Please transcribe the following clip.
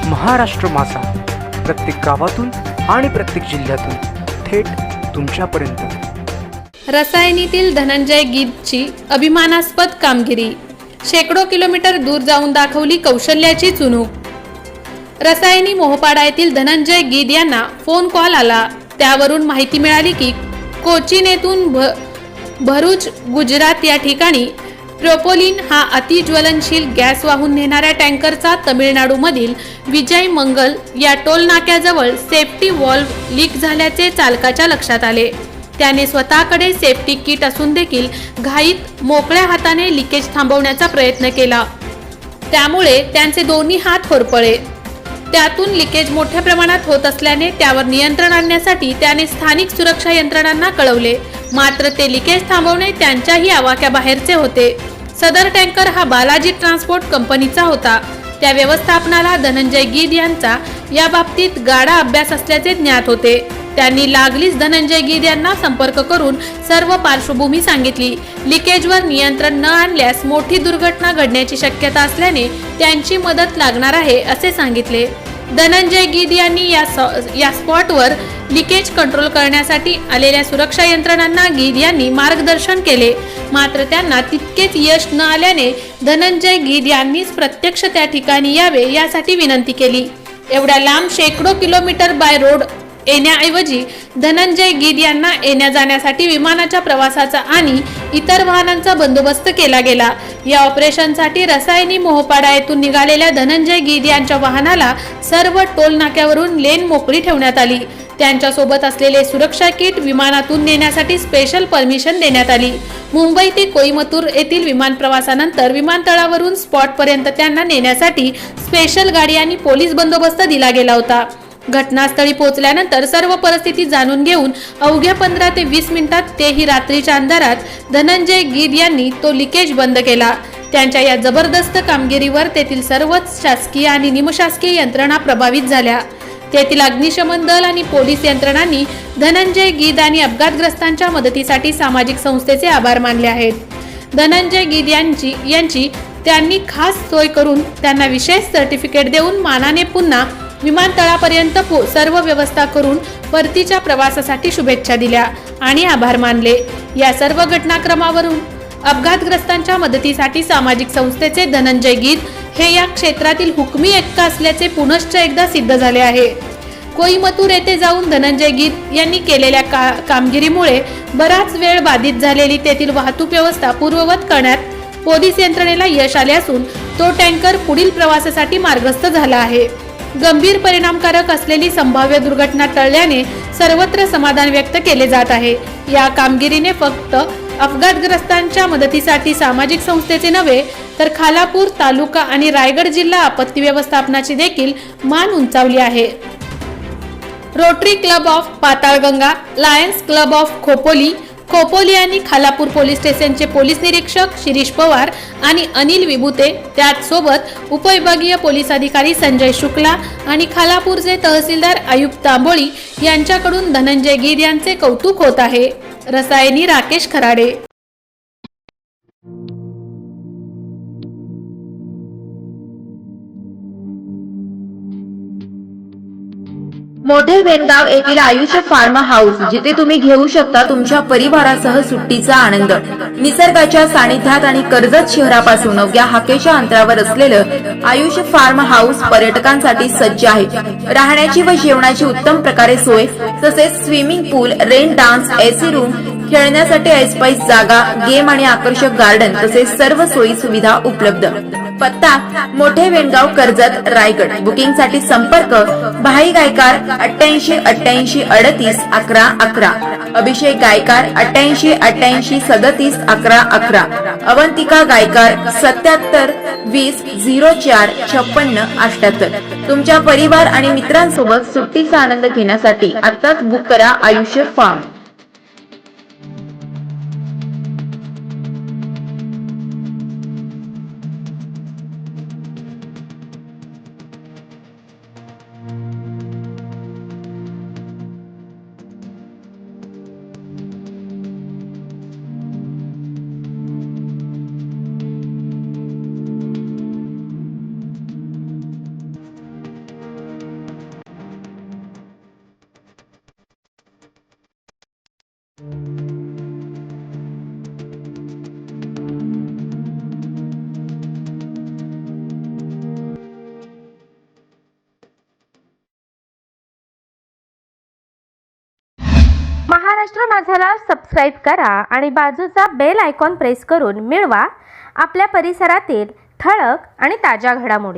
महाराष्ट्र मासा प्रत्येक गावातून आणि प्रत्येक जिल्ह्यातून थेट तुमच्यापर्यंत। रसायनीतील धनंजय गीदची अभिमानास्पद कामगिरी, शेकडो किलोमीटर दूर जाऊन दाखवली कौशल्याची चुणूक। रसायनी मोहपाडा येथील धनंजय गीद यांना फोन कॉल आला। त्यावरून माहिती मिळाली की कोचीन येथून भरूच गुजरात या ठिकाणी प्रोपोलिन हा अतिज्वलनशील गॅस वाहून नेणाऱ्या टँकरचा तमिळनाडूमधील विजय मंगल या टोल नाक्याजवळ सेफ्टी व्हॉल्व्ह लीक झाल्याचे चालकाच्या लक्षात आले। त्याने स्वतःकडे सेफ्टी किट असून देखील घाईत मोकळ्या हाताने लिकेज थांबवण्याचा प्रयत्न केला। त्यामुळे त्यांचे दोन्ही हात होरपळले। त्यातून लिकेज मोठ्या प्रमाणात होत असल्याने त्यावर नियंत्रण आणण्यासाठी त्याने स्थानिक सुरक्षा यंत्रणांना कळवले, मात्र ते लिकेज थांबवणे त्यांच्याही आवाक्याबाहेरचे होते। सदर टँकर हा बालाजी ट्रान्सपोर्ट कंपनीचा होता। त्या व्यवस्थापनाला धनंजय गीद यांचा या बाबतीत गाढा अभ्यास असल्याचे ज्ञात होते। त्यांनी लागलीच धनंजय गीद यांना संपर्क करून सर्व पार्श्वभूमी सांगितली। लिकेजवर नियंत्रण न आणल्यास मोठी दुर्घटना घडण्याची शक्यता असल्याने त्यांची मदत लागणार आहे असे सांगितले। धनंजय गीद यांनी या स्पॉटवर लिकेज कंट्रोल करण्यासाठी आलेल्या सुरक्षा यंत्रणांना गीद यांनी मार्गदर्शन केले, मात्र त्यांना तितकेच यश न आल्याने धनंजय गीद यांनीच प्रत्यक्ष त्या ठिकाणी यावे यासाठी विनंती केली। एवढ्या लांब शेकडो किलोमीटर बाय रोड येण्याऐवजी धनंजय गीद यांना येण्या जाण्यासाठी विमानाच्या प्रवासाचा आणि इतर वाहनांचा बंदोबस्त केला गेला। या ऑपरेशनसाठी रसायनी मोहपाडा येथून निघालेल्या धनंजय गीद यांच्या वाहनाला सर्व टोल नाक्यावरून लेन मोकळी ठेवण्यात आली। त्यांच्या सोबत असलेले सुरक्षा किट विमानातून नेण्यासाठी स्पेशल परमिशन देण्यात आली। मुंबई ते कोईमतूर येथील विमान प्रवासानंतर विमानतळावरून स्पॉट पर्यंत त्यांना नेण्यासाठी स्पेशल गाडी आणि पोलीस बंदोबस्त दिला गेला होता। घटनास्थळी पोहोचल्यानंतर सर्व परिस्थिती जाणून घेऊन अवघ्या 15 ते 20 मिनिटात, तेही रात्रीच्या अंधारात धनंजय गीद यांनी तो लिकेज बंद केला। त्यांच्या या जबरदस्त कामगिरीवर तेथील सर्वच शासकीय आणि निमशासकीय यंत्रणा प्रभावित झाल्या। तेथील अग्निशमन दल आणि पोलीस यंत्रणांनी धनंजय गीद आणि अपघातग्रस्तांच्या मदतीसाठी सामाजिक संस्थेचे आभार मानले आहेत। धनंजय गीद यांची त्यांनी खास सोय करून त्यांना विशेष सर्टिफिकेट देऊन मानाने पुन्हा विमानतळापर्यंत सर्व व्यवस्था करून परतीच्या प्रवासासाठी शुभेच्छा दिल्या आणि आभार मानले। या सर्व घटनाक्रमावरून अपघातग्रस्तांच्या मदतीसाठी सामाजिक संस्थेचे धनंजय गीद हे या क्षेत्रातील हुकमी एक्का असल्याचे पुनश्च एकदा सिद्ध झाले आहे। कोईमतूर येथे जाऊन धनंजय गीद यांनी केलेल्या कामगिरीमुळे बराच वेळ बाधित झालेली तेथील वाहतूक व्यवस्था पूर्ववत करण्यात पोलीस यंत्रणेला यश आले असून तो टँकर पुढील प्रवासासाठी मार्गस्थ झाला आहे। गंभीर परिणामकारक असलेली संभाव्य दुर्घटना टळल्याने सर्वत्र समाधान व्यक्त केले जात आहे। या कामगिरीने फक्त अपघातग्रस्तांच्या मदतीसाठी सामाजिक संस्थेचे नव्हे तर खालापूर तालुका आणि रायगड जिल्हा आपत्ती व्यवस्थापनाची देखील मान उंचावली आहे। Rotary Club of Patalganga, Lions Club of Khopoli आणि खालापूर पोलीस स्टेशनचे पोलीस निरीक्षक शिरीष पवार आणि अनिल विभूते, त्याचसोबत उपविभागीय पोलीस अधिकारी संजय शुक्ला आणि खालापूरचे तहसीलदार आयुब तांबोळी यांच्याकडून धनंजय गीद यांचे कौतुक होत आहे। रसायनी राकेश खराडे। मोठे वेनगाव येथील आयुष फार्म हाऊस, जिथे तुम्ही घेऊ शकता तुमच्या परिवारासह सुट्टीचा आनंद। निसर्गाच्या सानिध्यात आणि कर्जत शहरापासून अवघ्या हाकेच्या अंतरावर असलेलं आयुष फार्म हाऊस पर्यटकांसाठी सज्ज आहे। राहण्याची व जेवणाची उत्तम प्रकारे सोय, तसेच स्विमिंग पूल, रेन डान्स, एसी रूम, खेळण्यासाठी ऐसपैस जागा, गेम आणि आकर्षक गार्डन तसेच सर्व सोयी सुविधा उपलब्ध। पत्ता मोठे वेनगाव, कर्जत, रायगड। बुकिंग साठी संपर्क भाई गायकार 88 88 38 11 11, अभिषेक गायकार 88 88 37 11 11, अवंतिका गायकार 77 20 04 56 78। तुमच्या परिवार आणि मित्रांसोबत सुट्टीचा आनंद घेण्यासाठी आताच बुक करा आयुष्य फार्म। महाराष्ट्र माझाला सबस्क्राईब करा आणि बाजूचा बेल आयकॉन प्रेस करून मिळवा आपल्या परिसरातील ठळक आणि ताज्या घडामोडी.